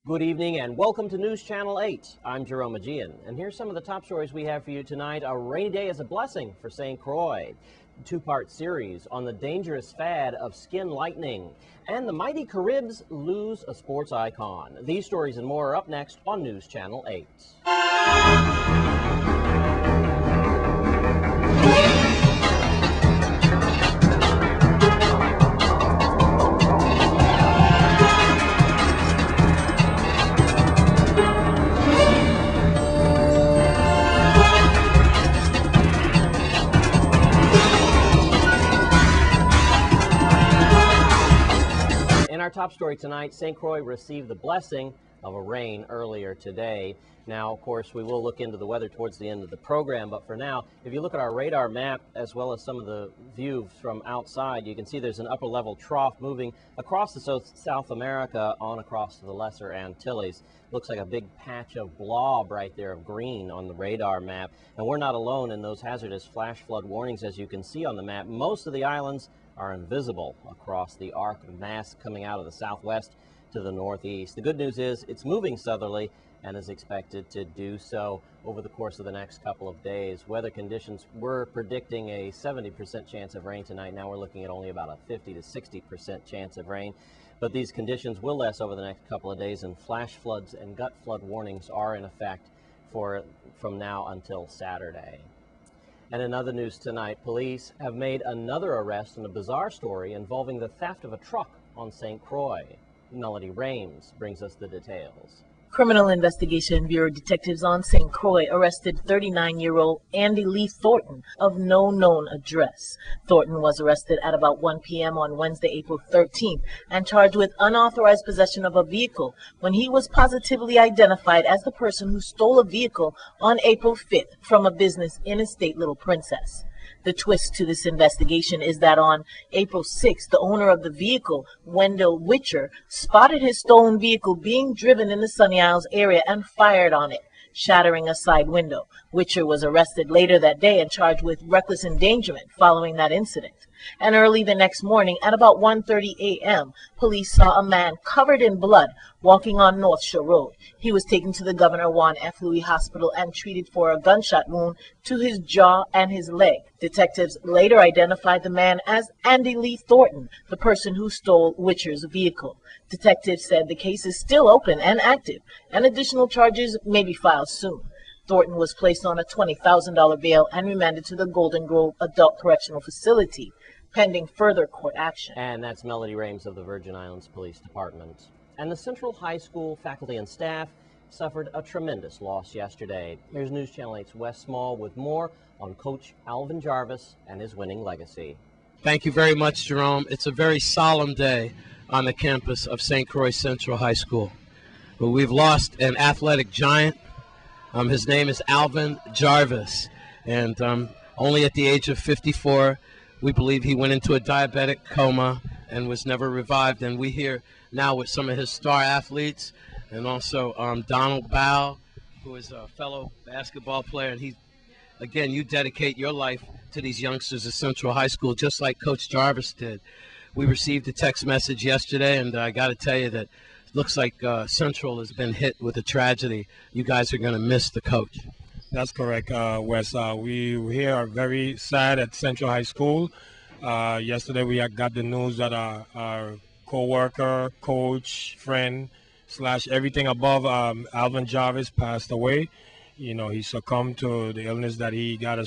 Good evening and welcome to News Channel 8. I'm Jerome Aegean, and here's some of the top stories we have for you tonight. A rainy day is a blessing for St. Croix. Two-part series on the dangerous fad of skin lightening. And the mighty Caribs lose a sports icon. These stories and more are up next on News Channel 8. In our top story tonight, St. Croix received the blessing of a rain earlier today. Now, of course, we will look into the weather towards the end of the program, but for now, if you look at our radar map as well as some of the views from outside, you can see there's an upper level trough moving across the South America on across to the Lesser Antilles. Looks like a big patch of blob right there of green on the radar map. And we're not alone in those hazardous flash flood warnings, as you can see on the map. Most of the islands are invisible across the arc of mass coming out of the southwest to the northeast. The good news is it's moving southerly and is expected to do so over the course of the next couple of days. Weather conditions, we're predicting a 70% chance of rain tonight. Now we're looking at only about a 50 to 60% chance of rain. But these conditions will last over the next couple of days, and flash floods and gut flood warnings are in effect from now until Saturday. And in other news tonight, police have made another arrest in a bizarre story involving the theft of a truck on St. Croix. Melody Rames brings us the details. Criminal Investigation Bureau detectives on St. Croix arrested 39-year-old Andy Lee Thornton of no known address. Thornton was arrested at about 1 p.m. on Wednesday, April 13th, and charged with unauthorized possession of a vehicle when he was positively identified as the person who stole a vehicle on April 5th from a business in Estate Little Princess. The twist to this investigation is that on April 6th, the owner of the vehicle, Wendell Witcher, spotted his stolen vehicle being driven in the Sunny Isles area and fired on it, shattering a side window. Witcher was arrested later that day and charged with reckless endangerment following that incident. And early the next morning, at about 1:30 a.m., police saw a man covered in blood walking on North Shore Road. He was taken to the Governor Juan F. Louis Hospital and treated for a gunshot wound to his jaw and his leg. Detectives later identified the man as Andy Lee Thornton, the person who stole Witcher's vehicle. Detectives said the case is still open and active, and additional charges may be filed soon. Thornton was placed on a $20,000 bail and remanded to the Golden Grove Adult Correctional Facility, pending further court action. And that's Melody Rames of the Virgin Islands Police Department. And the Central High School faculty and staff suffered a tremendous loss yesterday. Here's News Channel 8's Wes Small with more on Coach Alvin Jarvis and his winning legacy. Thank you very much, Jerome. It's a very solemn day on the campus of St. Croix Central High School. But we've lost an athletic giant. His name is Alvin Jarvis, and only at the age of 54, we believe he went into a diabetic coma and was never revived. And we here now with some of his star athletes, and also Donald Bow, who is a fellow basketball player. And again, you dedicate your life to these youngsters at Central High School, just like Coach Jarvis did. We received a text message yesterday, and I got to tell you that looks like Central has been hit with a tragedy. You guys are going to miss the coach. That's correct, Wes. We here are very sad at Central High School. Yesterday we got the news that our co-worker, coach, friend, / everything above, Alvin Jarvis, passed away. You know, he succumbed to the illness that he got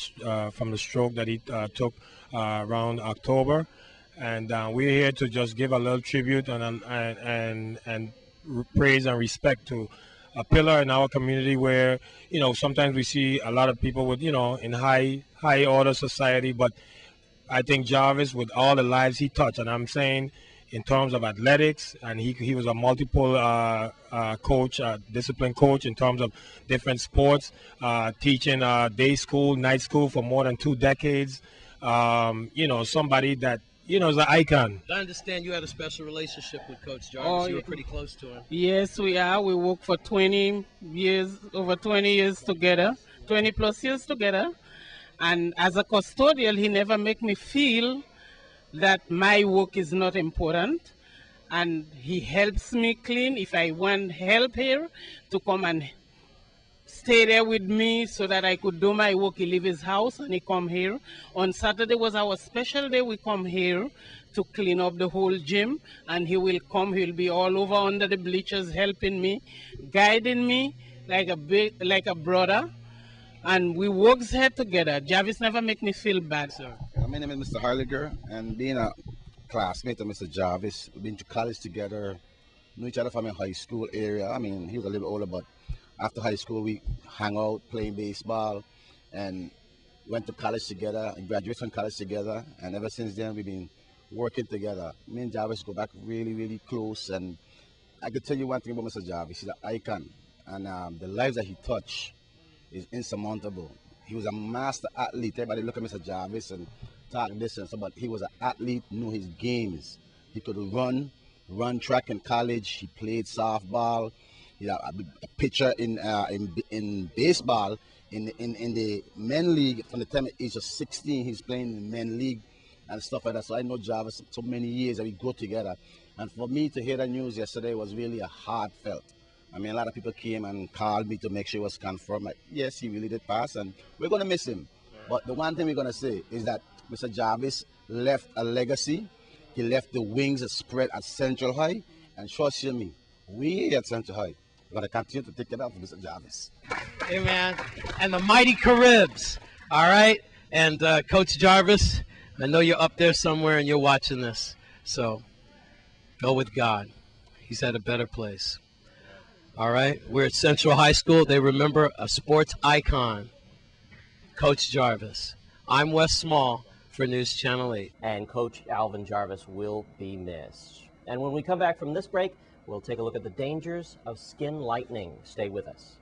from the stroke that he took around October. And we're here to just give a little tribute and praise and respect to a pillar in our community where, you know, sometimes we see a lot of people with, you know, in high order society, but I think Jarvis, with all the lives he touched, and I'm saying in terms of athletics, and he was a multiple coach, discipline coach in terms of different sports, teaching day school, night school for more than 2 decades. You know, somebody that, you know, is an icon. I understand you had a special relationship with Coach Jarvis. You were pretty close to him. Yes, we are. We worked for 20 years, over 20 years together, 20 plus years together. And as a custodial, he never make me feel that my work is not important. and he helps me clean. If I want help here, to come and stay there with me so that I could do my work. He leave his house and he come here. On Saturday was our special day. We come here to clean up the whole gym, and he will come. He'll be all over under the bleachers helping me, guiding me like a brother. And we work here together. Jarvis never make me feel bad, sir. My name is Mr. Harliger, and being a classmate of Mr. Jarvis, we've been to college together, knew each other from a high school area. I mean, he was a little older, but after high school, we hung out playing baseball and went to college together and graduated from college together. And ever since then, we've been working together. Me and Jarvis go back really, really close. And I could tell you one thing about Mr. Jarvis. He's an icon. And the lives that he touched is insurmountable. He was a master athlete. Everybody look at Mr. Jarvis and talk this and so, but he was an athlete, knew his games. He could run track in college. He played softball. He's a pitcher in baseball in the men league. From the time at age of 16, he's playing in the men league and stuff like that. So I know Jarvis so many years that we go together. And for me to hear the news yesterday was really a heartfelt. I mean, a lot of people came and called me to make sure it was confirmed. Like, yes, he really did pass, and we're going to miss him. But the one thing we're going to say is that Mr. Jarvis left a legacy. He left the wings spread at Central High, and trust you me, we at Central High, we're going to continue to take it up for Mr. Jarvis. Amen. And the mighty Caribs, all right? And Coach Jarvis, I know you're up there somewhere and you're watching this, so go with God. He's at a better place. All right, we're at Central High School. They remember a sports icon, Coach Jarvis. I'm Wes Small for News Channel 8. And Coach Alvin Jarvis will be missed. And when we come back from this break, we'll take a look at the dangers of skin lightening. Stay with us.